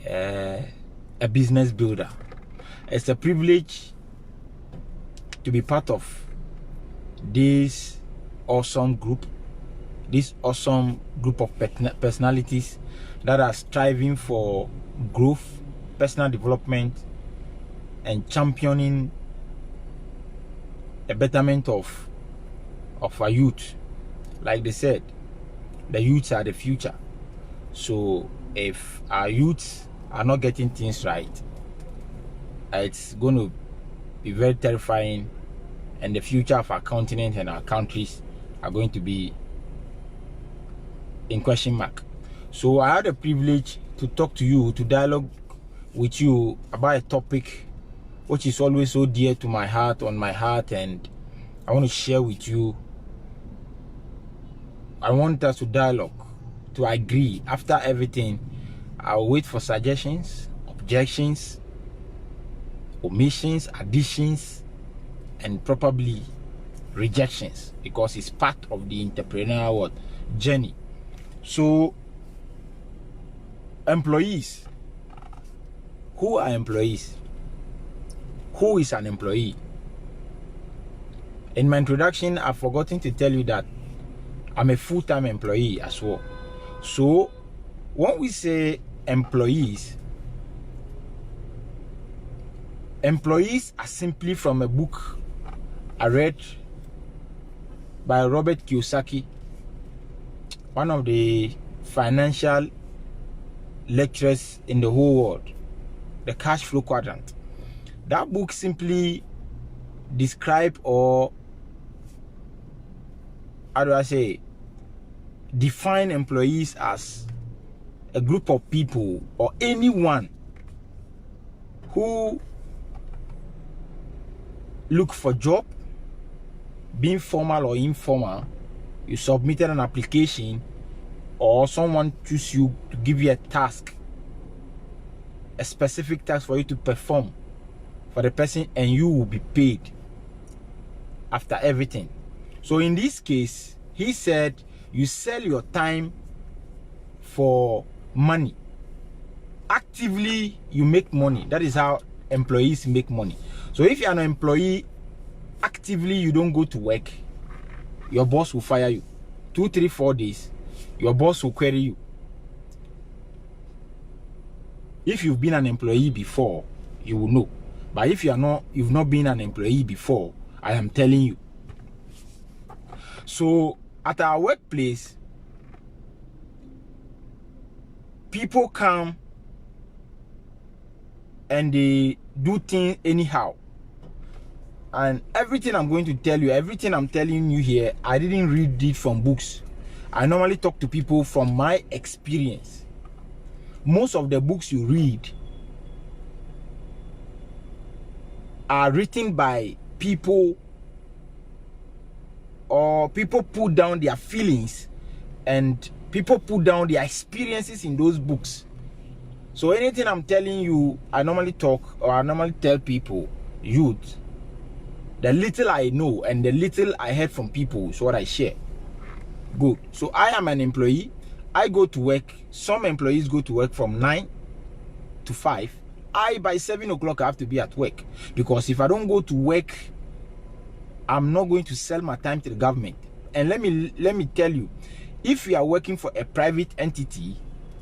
a business builder. It's a privilege to be part of this awesome group of personalities that are striving for growth, personal development, and championing the betterment of our youth. Like they said, the youths are the future. So if our youths are not getting things right, it's going to be very terrifying, and the future of our continent and our countries are going to be in question mark. So I had the privilege to talk to you, to dialogue with you about a topic which is always so dear to my heart, and I want to share with you. I want us to dialogue, to agree. After everything, I'll wait for suggestions, objections, omissions, additions, and probably rejections, because it's part of the entrepreneurial journey. So, employees. Who are employees? Who is an employee? In my introduction, I've forgotten to tell you that I'm a full-time employee as well. So, when we say employees are simply from a book I read by Robert Kiyosaki, one of the financial lecturers in the whole world, The Cash Flow Quadrant. That book simply describes, or how do I say, define employees as a group of people or anyone who look for job, being formal or informal. You submitted an application, or someone choose you to give you a task, a specific task for you to perform for the person, and you will be paid after everything. So in this case, he said you sell your time for money. Actively, you make money. That is how employees make money. So if you are an employee, actively you don't go to work, your boss will fire you. 2, 3, 4 days, your boss will query you. If you've been an employee before, you will know. But if you've not been an employee before, I am telling you. So at our workplace, people come and they do things anyhow. And everything I'm going to tell you, everything I'm telling you here, I didn't read it from books. I normally talk to people from my experience. Most of the books you read are written by people, or people put down their feelings, and people put down their experiences in those books. So anything I'm telling you, I normally talk, or I normally tell people, youth, the little I know and the little I heard from people is what I share. Good. So I am an employee. I go to work. Some employees go to work from 9 to 5. By 7 o'clock, I have to be at work. Because if I don't go to work, I'm not going to sell my time to the government. And let me tell you, if you are working for a private entity,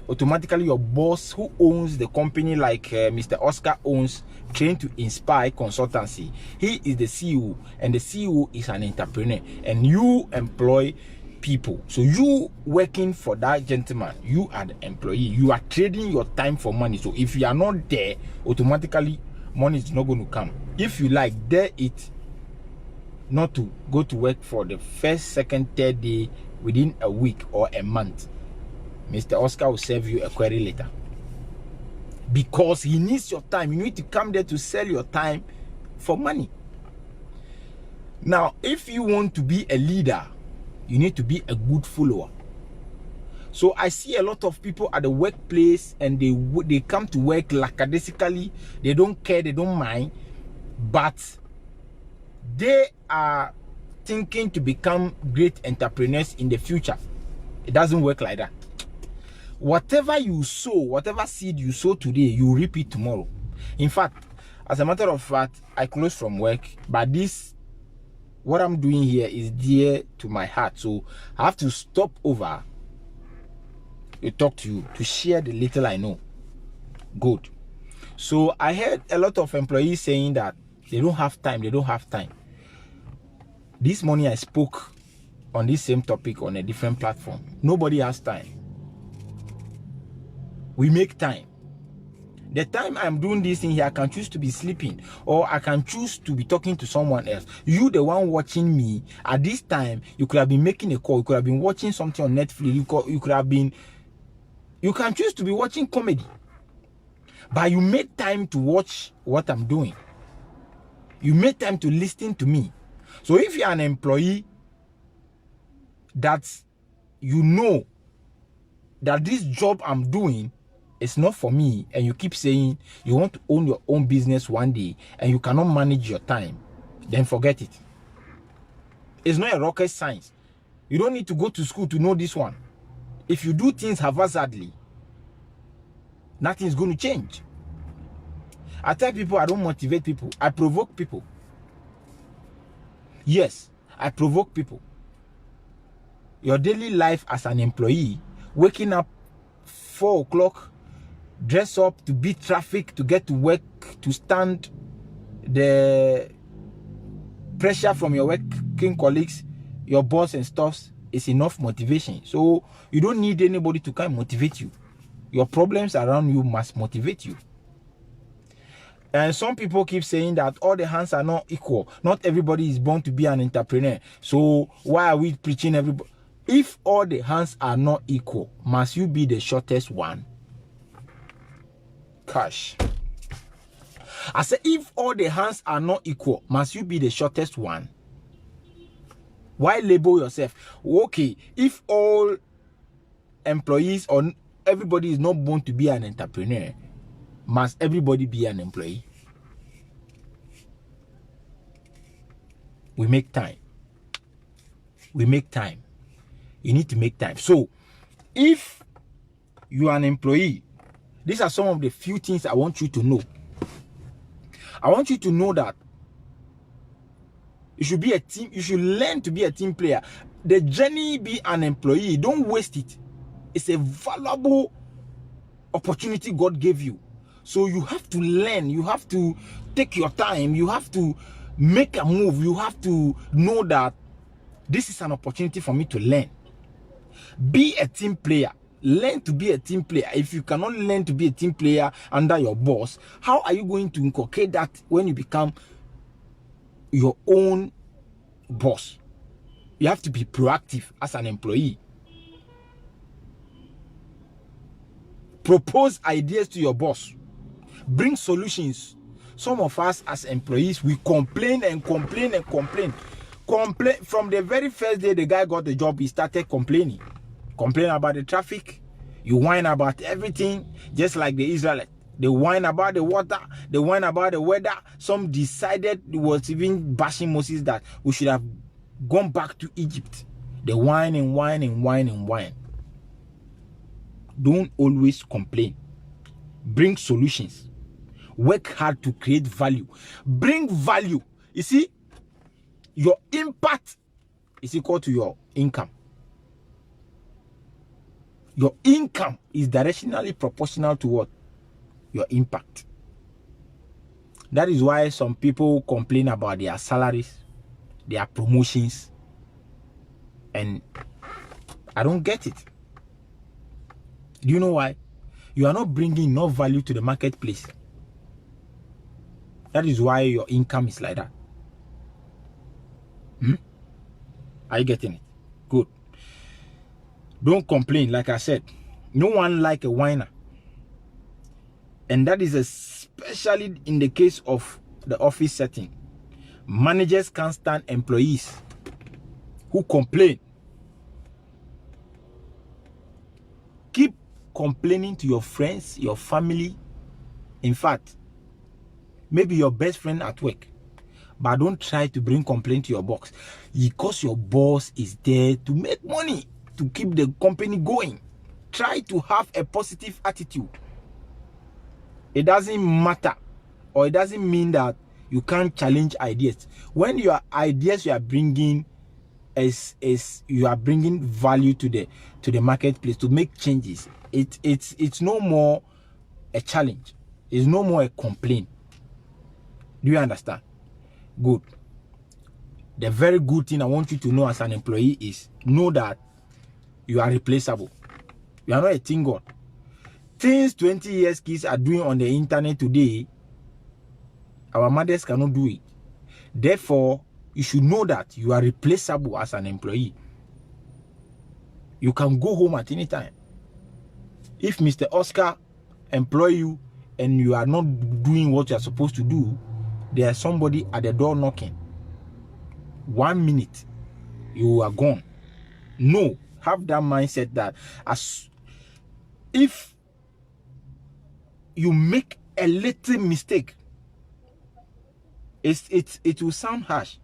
automatically your boss, who owns the company, like Mr. Oscar owns Train to Inspire Consultancy, he is the CEO, and the CEO is an entrepreneur, and you employ people. So you working for that gentleman, you are the employee. You are trading your time for money. So if you are not there, automatically money is not going to come. If you like, dare it not to go to work for the first, second, third day within a week or a month, Mr. Oscar will serve you a query letter, because he needs your time. You need to come there to sell your time for money. Now, if you want to be a leader, you need to be a good follower. So I see a lot of people at the workplace, and they come to work lackadaisically. They don't care, they don't mind, but they are thinking to become great entrepreneurs in the future. It doesn't work like that. Whatever you sow, whatever seed you sow today, you reap it tomorrow. In fact, as a matter of fact, I close from work, but this, what I'm doing here is dear to my heart. So I have to stop over to talk to you, to share the little I know. Good. So I heard a lot of employees saying that they don't have time. They don't have time. This morning I spoke on this same topic on a different platform. Nobody has time. We make time. The time I'm doing this thing here, I can choose to be sleeping, or I can choose to be talking to someone else. You, the one watching me, at this time, you could have been making a call. You could have been watching something on Netflix. You could have been, you can choose to be watching comedy. But you made time to watch what I'm doing. You made time to listen to me. So if you're an employee that you know that this job I'm doing, it's not for me, and you keep saying you want to own your own business one day and you cannot manage your time, then forget it. It's not a rocket science. You don't need to go to school to know this one. If you do things haphazardly, nothing is going to change. I tell people I don't motivate people. I provoke people. Yes, I provoke people. Your daily life as an employee, waking up 4 o'clock, dress up to beat traffic, to get to work, to stand the pressure from your working colleagues, your boss and stuff, is enough motivation. So you don't need anybody to come motivate you. Your problems around you must motivate you. And some people keep saying that all the hands are not equal. Not everybody is born to be an entrepreneur. So why are we preaching everybody? If all the hands are not equal, must you be the shortest one? Cash. I said, if all the hands are not equal, must you be the shortest one? Why label yourself? Okay, if all employees or everybody is not born to be an entrepreneur, must everybody be an employee? We make time. We make time. You need to make time. So, if you are an employee, these are some of the few things I want you to know. I want you to know that you should be a team. You should learn to be a team player. The journey, be an employee. Don't waste it. It's a valuable opportunity God gave you. So you have to learn. You have to take your time. You have to make a move. You have to know that this is an opportunity for me to learn. Be a team player. Learn to be a team player. If you cannot learn to be a team player under your boss, how are you going to inculcate that when you become your own boss? You have to be proactive as an employee. Propose ideas to your boss. Bring solutions. Some of us as employees, we complain and complain and complain. Complain from the very first day the guy got the job, he started complaining. Complain about the traffic. You whine about everything, just like the Israelites. They whine about the water. They whine about the weather. Some decided, it was even bashing Moses that we should have gone back to Egypt. They whine and whine and whine and whine. Don't always complain. Bring solutions. Work hard to create value. Bring value. You see, your impact is equal to your income. Your income is directionally proportional to what? Your impact. That is why some people complain about their salaries, their promotions, and I don't get it. Do you know why? You are not bringing enough value to the marketplace. That is why your income is like that. Are you getting it? Good. Don't complain. Like I said, no one like a whiner. And that is especially in the case of the office setting. Managers can't stand employees who complain. Keep complaining to your friends, your family. In fact, maybe your best friend at work. But don't try to bring complaint to your boss, because your boss is there to make money, to keep the company going. try to have a positive attitude. It doesn't matter, or it doesn't mean that you can't challenge ideas. When your ideas you are bringing is you are bringing value to the marketplace to make changes, it's no more a challenge. It's no more a complaint. Do you understand? Good. The very good thing I want you to know as an employee is know that you are replaceable. You are not a thing god. Things 20 years kids are doing on the internet today, our mothers cannot do it. Therefore, you should know that you are replaceable as an employee. You can go home at any time. If Mr. Oscar employ you and you are not doing what you are supposed to do, there's somebody at the door knocking. 1 minute, you are gone. No, have that mindset that as if you make a little mistake, it will sound harsh,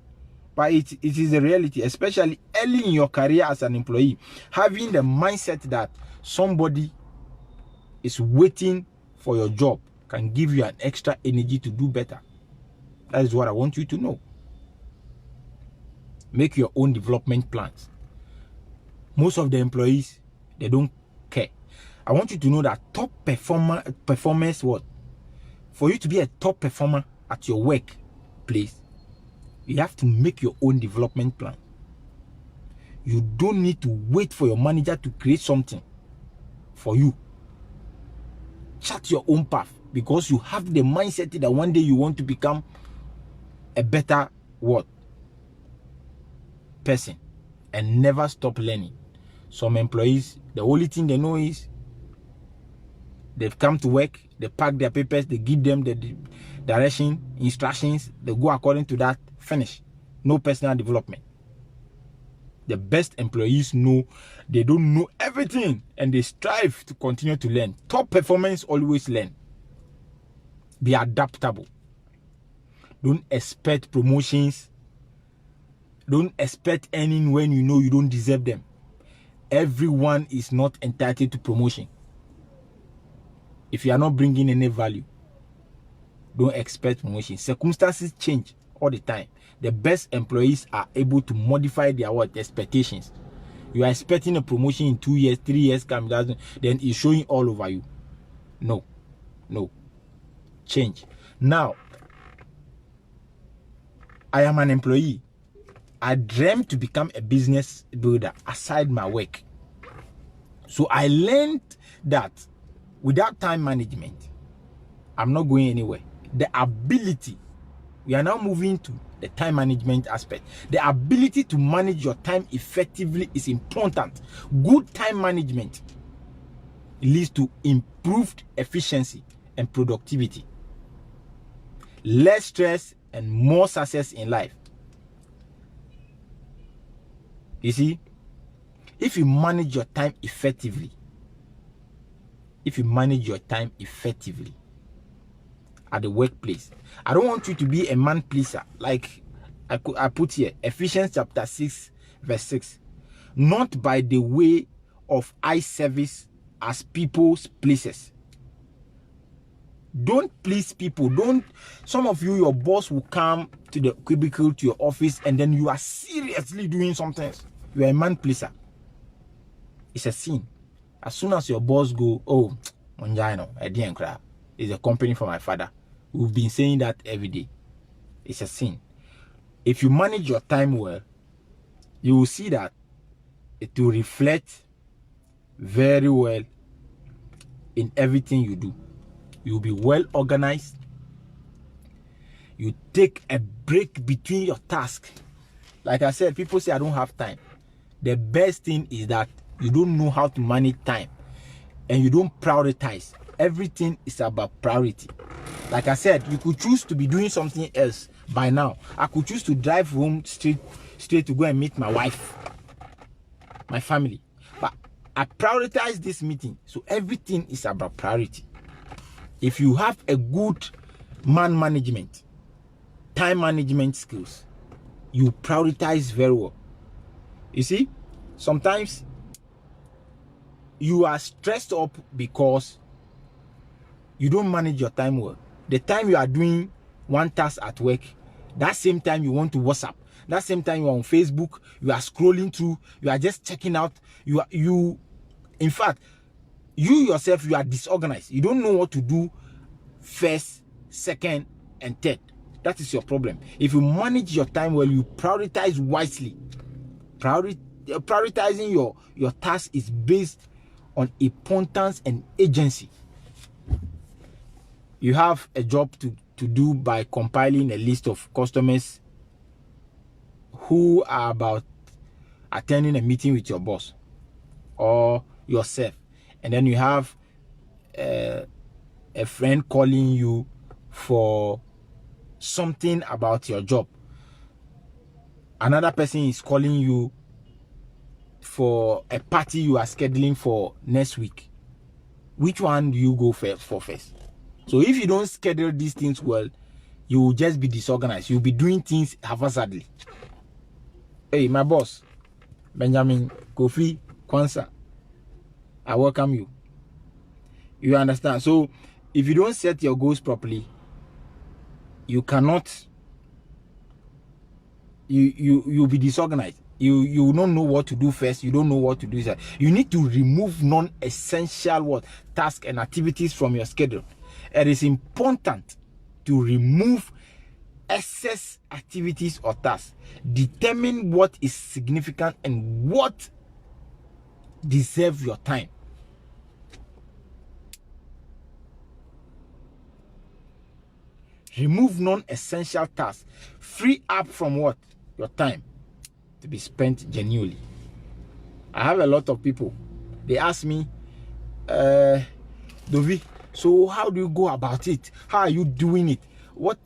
but it is a reality, especially early in your career as an employee. Having the mindset that somebody is waiting for your job can give you an extra energy to do better. That is what I want you to know. Make your own development plans. Most of the employees, they don't care. I want you to know that top performance, what? For you to be a top performer at your workplace, you have to make your own development plan. You don't need to wait for your manager to create something for you. Chart your own path, because you have the mindset that one day you want to become a better what? Person, and never stop learning. Some employees, the only thing they know is they've come to work, they pack their papers, they give them the direction, instructions, they go according to that, finish. No personal development. The best employees know they don't know everything and they strive to continue to learn. Top performance always learn. Be adaptable. Don't expect promotions. Don't expect earning when you know you don't deserve them. Everyone is not entitled to promotion. If you are not bringing any value, don't expect promotion. Circumstances change all the time. The best employees are able to modify their expectations. You are expecting a promotion in 2 years, 3 years, then it's showing all over you. No. Change. Now, I am an employee. I dreamt to become a business builder aside my work. So I learned that without time management, I'm not going anywhere. The ability, we are now moving to the time management aspect. The ability to manage your time effectively is important. Good time management leads to improved efficiency and productivity, less stress, and more success in life. You see, if you manage your time effectively, at the workplace, I don't want you to be a man pleaser. Like I put here, Ephesians chapter 6, verse 6. Not by the way of eye service as people's pleasers. Don't please people. Some of you, your boss will come to the cubicle, to your office, and then you are seriously doing something. You are a man pleaser. It's a sin. As soon as your boss go, oh, I didn't cry. It's a company for my father. We've been saying that every day. It's a sin. If you manage your time well, you will see that it will reflect very well in everything you do. You'll be well organized. You take a break between your tasks. Like I said, people say I don't have time. The best thing is that you don't know how to manage time and you don't prioritize. Everything is about priority. Like I said, you could choose to be doing something else by now. I could choose to drive home straight to go and meet my wife, my family. But I prioritize this meeting. So everything is about priority. If you have a good man management, time management skills, you prioritize very well. You see, sometimes you are stressed up because you don't manage your time well. The time you are doing one task at work, that same time you want to WhatsApp, that same time you are on Facebook, you are scrolling through, you are just checking out, in fact, you yourself, you are disorganized. You don't know what to do first, second, and third. That is your problem. If you manage your time well, you prioritize wisely. Prioritizing your task is based on importance and agency. You have a job to do by compiling a list of customers who are about attending a meeting with your boss or yourself. And then you have a friend calling you for something about your job. Another person is calling you for a party you are scheduling for next week. Which one do you go for first? So if you don't schedule these things well, you will just be disorganized. You'll be doing things haphazardly. Hey, my boss, Benjamin Kofi Kwanzaa, I welcome you. You understand? So if you don't set your goals properly, you cannot, you'll be disorganized. You don't know what to do first. You don't know what to do. You need to remove non-essential tasks and activities from your schedule. It is important to remove excess activities or tasks. Determine what is significant and what deserves your time. Remove non-essential tasks. Free up from what? Your time to be spent genuinely. I have a lot of people. They ask me, Dovi, so how do you go about it? How are you doing it? What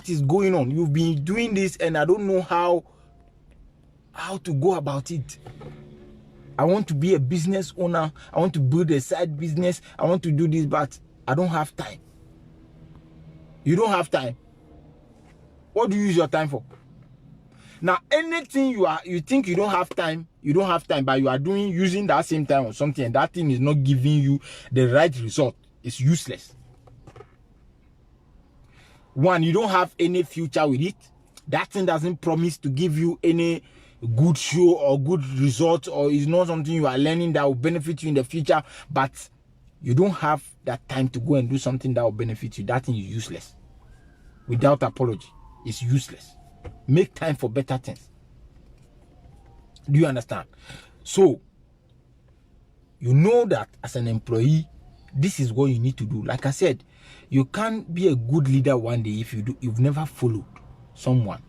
is going on? You've been doing this and I don't know how to go about it. I want to be a business owner. I want to build a side business. I want to do this, but I don't have time. You don't have time. What do you use your time for? Now, anything you think you don't have time, but you are using that same time on something, and that thing is not giving you the right result. It's useless. One, you don't have any future with it. That thing doesn't promise to give you any good show or good result, or is not something you are learning that will benefit you in the future, but you don't have that time to go and do something that will benefit you. That thing is useless. Without apology, it's useless. Make time for better things. Do you understand? So, you know that as an employee, this is what you need to do. Like I said, you can't be a good leader one day if you've never followed someone.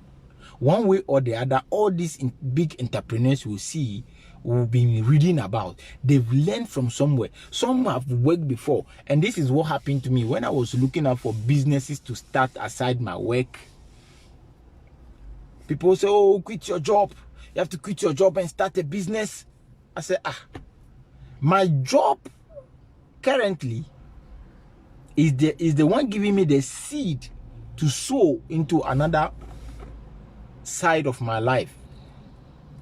One way or the other, all these big entrepreneurs will see, we've been reading about, they've learned from somewhere. Some have worked before, and this is what happened to me when I was looking out for businesses to start aside my work. People say, oh, quit your job. You have to quit your job and start a business. I said, my job currently is the one giving me the seed to sow into another side of my life.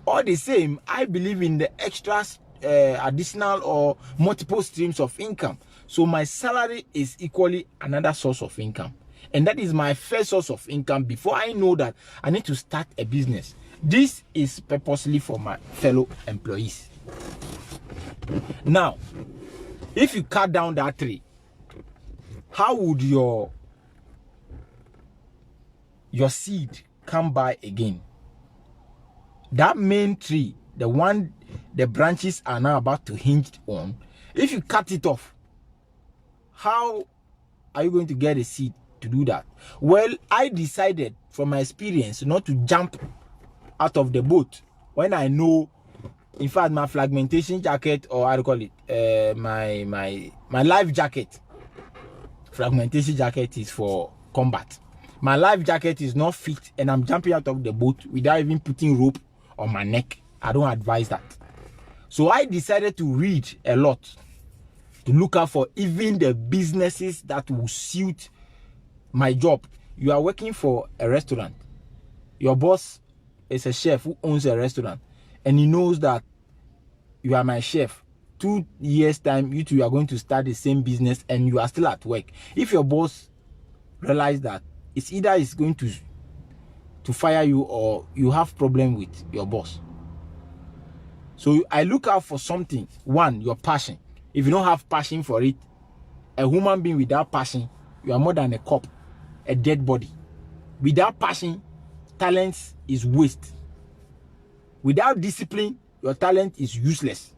All the same, I believe in the extra additional or multiple streams of income. So my salary is equally another source of income. And that is my first source of income before I know that I need to start a business. This is purposely for my fellow employees. Now, if you cut down that tree, how would your seed come by again? That main tree, the one the branches are now about to hinge on, if you cut it off, how are you going to get a seed to do that? Well, I decided from my experience not to jump out of the boat when I know, in fact, my fragmentation jacket, or I call it my life jacket. Fragmentation jacket is for combat. My life jacket is not fit, and I'm jumping out of the boat without even putting rope on my neck. I don't advise that. So I decided to read a lot, to look out for even the businesses that will suit my job. You are working for a restaurant. Your boss is a chef who owns a restaurant, and he knows that you are my chef. 2 years time, you two are going to start the same business and you are still at work. If your boss realize that, it's either it's going to fire you or you have problem with your boss. So I look out for something. One, your passion. If you don't have passion for it, a human being without passion, you are more than a corpse, a dead body. Without passion, talent is waste. Without discipline, your talent is useless.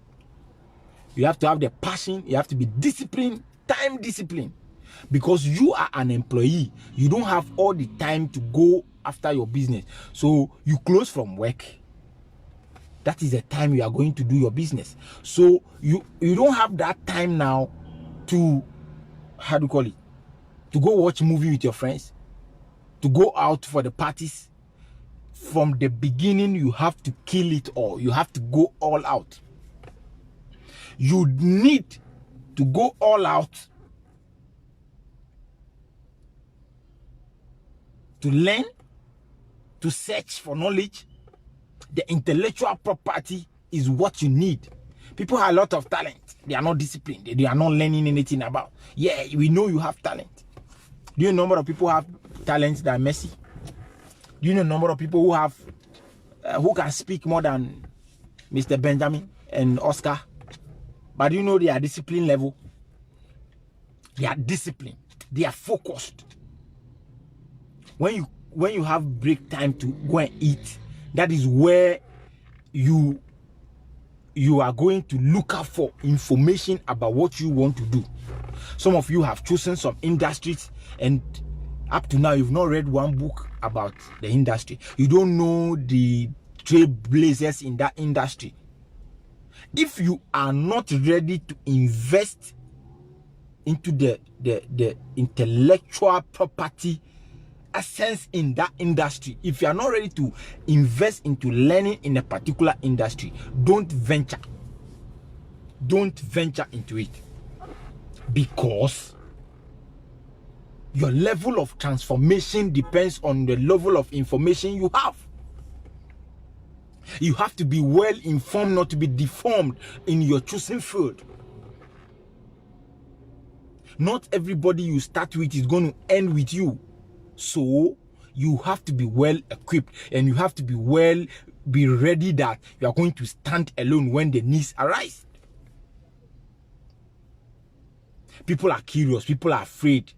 You have to have the passion, you have to be disciplined, time discipline. Because you are an employee, you don't have all the time to go after your business. So you close from work. That is the time you are going to do your business. So you don't have that time now to, how do you call it, to go watch movie with your friends, to go out for the parties. From the beginning, you have to kill it all. You have to go all out. You need to go all out to learn, to search for knowledge. The intellectual property is what you need. People have a lot of talent. They are not disciplined. They are not learning anything about. Yeah, we know you have talent. Do you know number of people who have talents that are Messi? Do you know number of people who have who can speak more than Mr. Benjamin and Oscar? But do you know their discipline level? They are disciplined. They are focused. When you have break time to go and eat, that is where you are going to look out for information about what you want to do. Some of you have chosen some industries, and up to now you've not read one book about the industry. You don't know the trailblazers in that industry. If you are not ready to invest into the intellectual property essence in that industry, if you are not ready to invest into learning in a particular industry, don't venture into it, because your level of transformation depends on the level of information you have. You have to be well informed, not to be deformed in your choosing field. Not everybody you start with is going to end with you. So you have to be well equipped, and you have to be ready that you are going to stand alone when the needs arise. People are curious, people are afraid,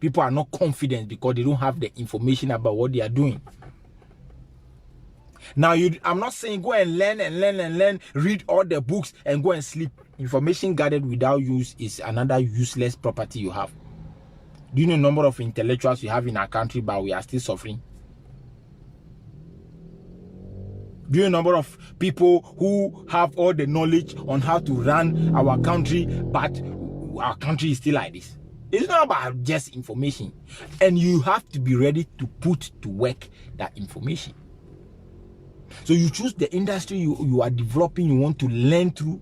people are not confident because they don't have the information about what they are doing. Now, I'm not saying go and learn, read all the books and go and sleep. Information gathered without use is another useless property you have. Do you know the number of intellectuals we have in our country, but we are still suffering? Do you know the number of people who have all the knowledge on how to run our country, but our country is still like this? It's not about just information. And you have to be ready to put to work that information. So you choose the industry you are developing, you want to learn through.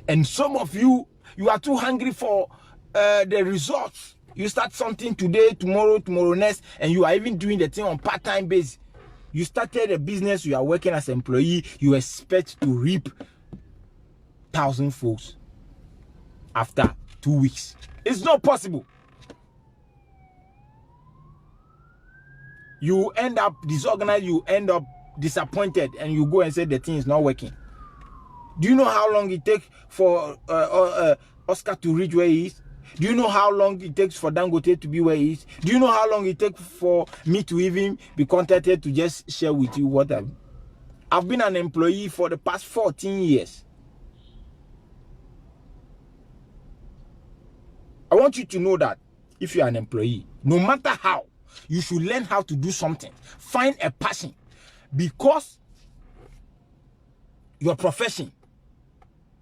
And some of you are too hungry for the results. You start something today, tomorrow next, and you are even doing the thing on part-time basis. You started a business, you are working as an employee, you expect to reap 1,000 folks after 2 weeks. It's not possible. You end up disorganized, you end up disappointed, and you go and say the thing is not working. Do you know how long it takes for Oscar to reach where he is? Do you know how long it takes for Dangote to be where he is? Do you know how long it takes for me to even be contacted to just share with you what I've been an employee for the past 14 years. I want you to know that if you are an employee, no matter how, you should learn how to do something. Find a passion, because your profession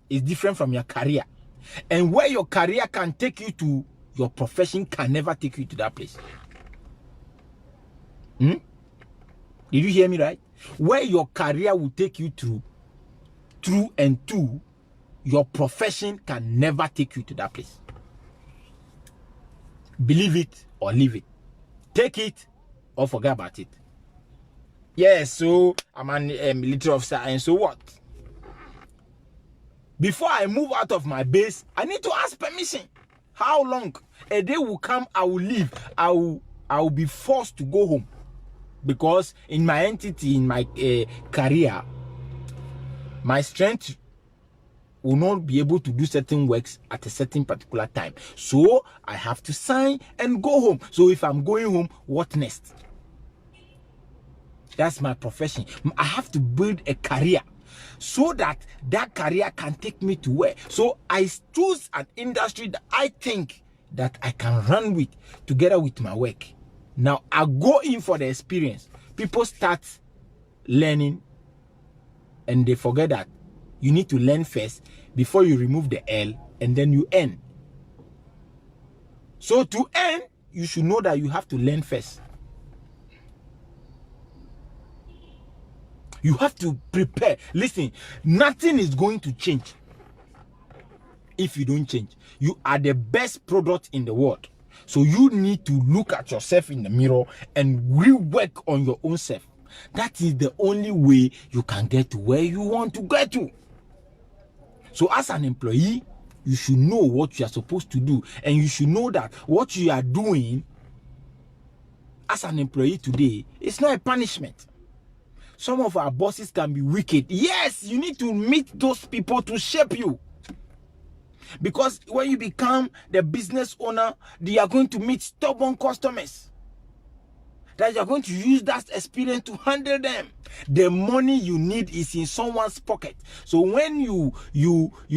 is different from your career. And where your career can take you to, your profession can never take you to that place. Did you hear me right? Where your career will take you through and to, your profession can never take you to that place. Believe it or leave it. Take it or forget about it. Yes, so I'm a military officer, and so what? Before I move out of my base, I need to ask permission. How long? A day will come, I will leave. I will be forced to go home. Because in my entity, in my career, my strength will not be able to do certain works at a certain particular time. So I have to sign and go home. So if I'm going home, what next? That's my profession. I have to build a career so that that career can take me to where. So I choose an industry that I think that I can run with together with my work. Now I go in for the experience. People start learning and they forget that you need to learn first before you remove the L and then you earn. So to earn, you should know that you have to learn first. You have to prepare. Listen, nothing is going to change if you don't change. You are the best product in the world. So you need to look at yourself in the mirror and rework on your own self. That is the only way you can get to where you want to get to. So as an employee, you should know what you are supposed to do. And you should know that what you are doing as an employee today is not a punishment. Some of our bosses can be wicked. Yes, you need to meet those people to shape you. Because when you become the business owner, they are going to meet stubborn customers. That you are going to use that experience to handle them. The money you need is in someone's pocket. So when you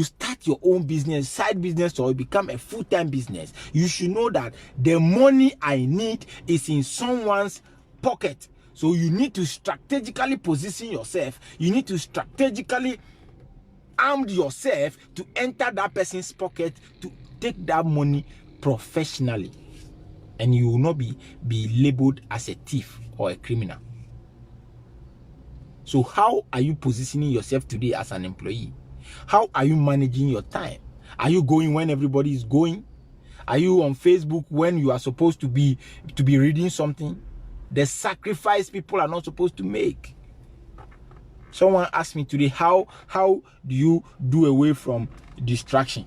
start your own business, side business, or you become a full-time business, you should know that the money I need is in someone's pocket. So you need to strategically position yourself. You need to strategically arm yourself to enter that person's pocket to take that money professionally. And you will not be labeled as a thief or a criminal. So how are you positioning yourself today as an employee? How are you managing your time? Are you going when everybody is going? Are you on Facebook when you are supposed to be reading something? The sacrifice people are not supposed to make. Someone asked me today, how do you do away from distraction?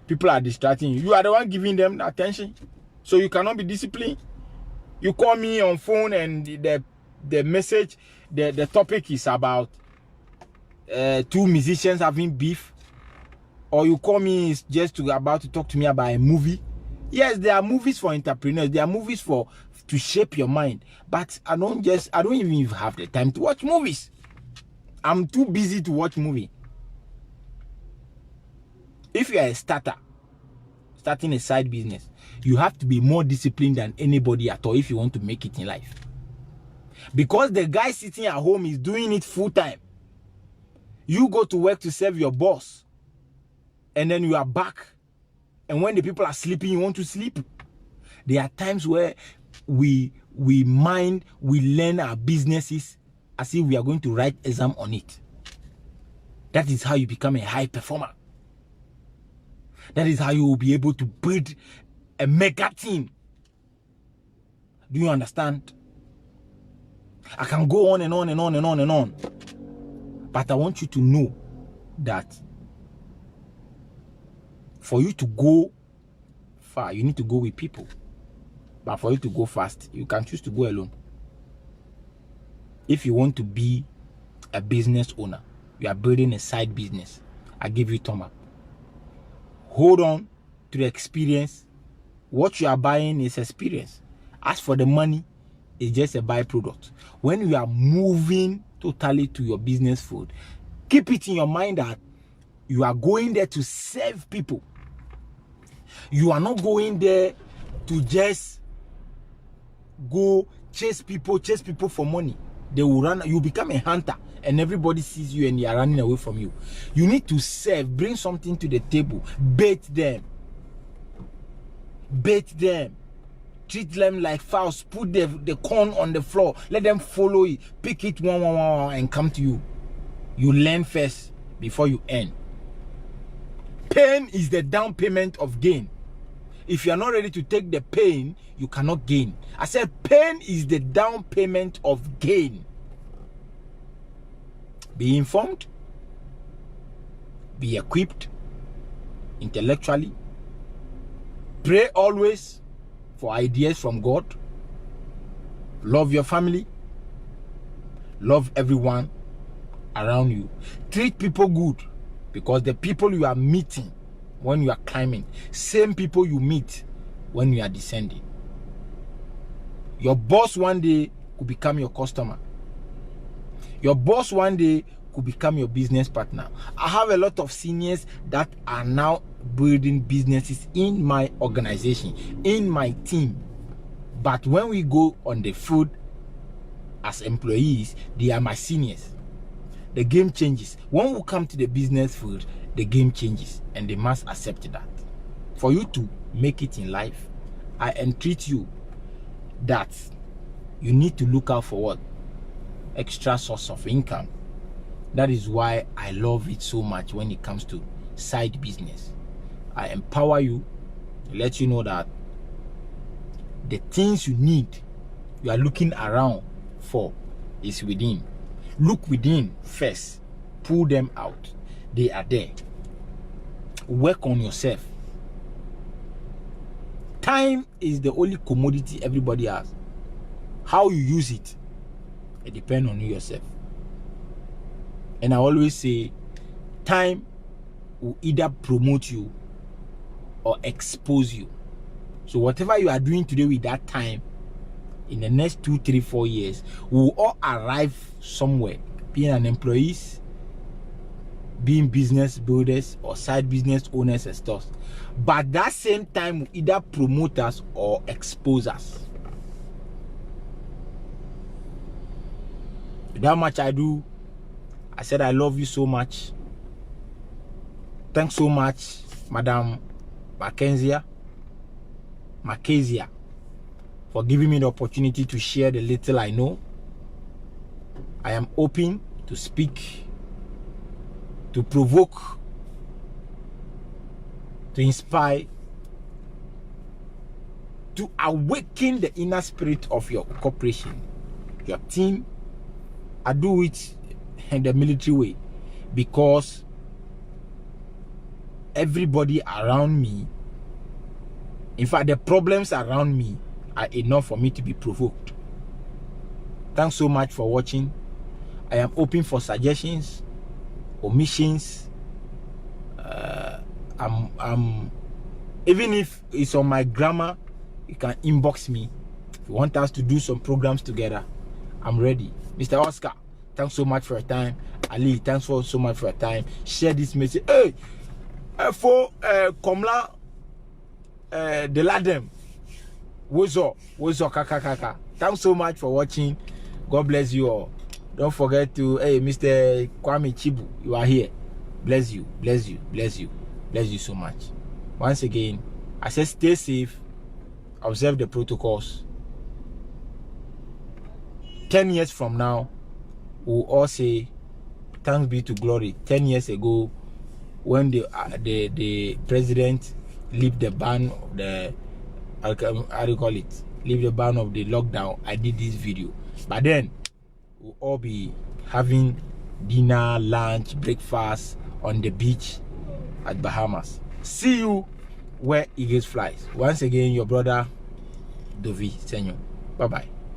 People are distracting you. You are the one giving them attention. So you cannot be disciplined. You call me on phone and the message, the topic is about two musicians having beef. Or you call me just about to talk to me about a movie. Yes, there are movies for entrepreneurs. There are movies to shape your mind. But I don't even have the time to watch movies. I'm too busy to watch movie. If you are a starting a side business, you have to be more disciplined than anybody at all if you want to make it in life. Because the guy sitting at home is doing it full time. You go to work to serve your boss, and then you are back. And when the people are sleeping, you want to sleep. There are times where we learn our businesses as if we are going to write exam on it. That is how you become a high performer. That is how you will be able to build a mega team. Do you understand? I can go on and on and on and on and on. But I want you to know that for you to go far, you need to go with people. But for you to go fast, you can choose to go alone. If you want to be a business owner, you are building a side business, I give you thumb up. Hold on to the experience. What you are buying is experience. As for the money, it's just a byproduct. When you are moving totally to your business fold, keep it in your mind that you are going there to serve people. You are not going there to just go chase people for money. They will run. You become a hunter and everybody sees you and they are running away from you. You need to serve, bring something to the table, bait them, treat them like fowls, put the corn on the floor, let them follow it, pick it one and come to you. You learn first before you earn. Pain is the down payment of gain. If you are not ready to take the pain, you cannot gain. I said pain is the down payment of gain. Be informed, Be equipped intellectually. Pray always for ideas from God. Love your family. Love everyone around you. Treat people good, because the people you are meeting when you are climbing, same people you meet when you are descending. Your boss one day could become your customer. Your boss one day could become your business partner. I have a lot of seniors that are now building businesses in my organization, in my team. But when we go on the field as employees, they are my seniors. The game changes. When we come to the business field, the game changes, and they must accept that. For you to make it in life, I entreat you that you need to look out for what? Extra source of income. That is why I love it so much when it comes to side business. I empower you to let you know that the things you need, you are looking around for, is within. Look within first. Pull them out. They are there. Work on yourself. Time is the only commodity everybody has. How you use it, it depends on you yourself. And I always say, time will either promote you or expose you. So whatever you are doing today with that time, in the next 2, 3, 4 years, we will all arrive somewhere, being an employees, being business builders or side business owners and stuff. But that same time will either promote us or expose us. With that much I do, I said I love you so much. Thanks so much, Madam Mackenzie, for giving me the opportunity to share the little I know. I am open to speak, to provoke, to inspire, to awaken the inner spirit of your corporation, your team. I do it in the military way, because everybody around me, in fact, the problems around me are enough for me to be provoked. Thanks so much for watching. I am open for suggestions, omissions. Even if it's on my grammar, you can inbox me. If you want us to do some programs together, I'm ready. Mr. Oscar, thanks so much for your time. Ali, thanks so much for your time. Share this message. Hey, for Komla the Ladem. Wozo kaka. Thanks so much for watching. God bless you all. Don't forget to, hey, Mr. Kwame Chibu, you are here. Bless you so much. Once again, I said stay safe, observe the protocols. 10 years from now, we'll all say thanks be to glory. 10 years ago, when the president lifted the ban of the, how do you call it, leave the ban of the lockdown, I did this video. But then we'll all be having dinner, lunch, breakfast on the beach at Bahamas. See you where Eagles flies. Once again, your brother Dovi Senyo. Bye bye.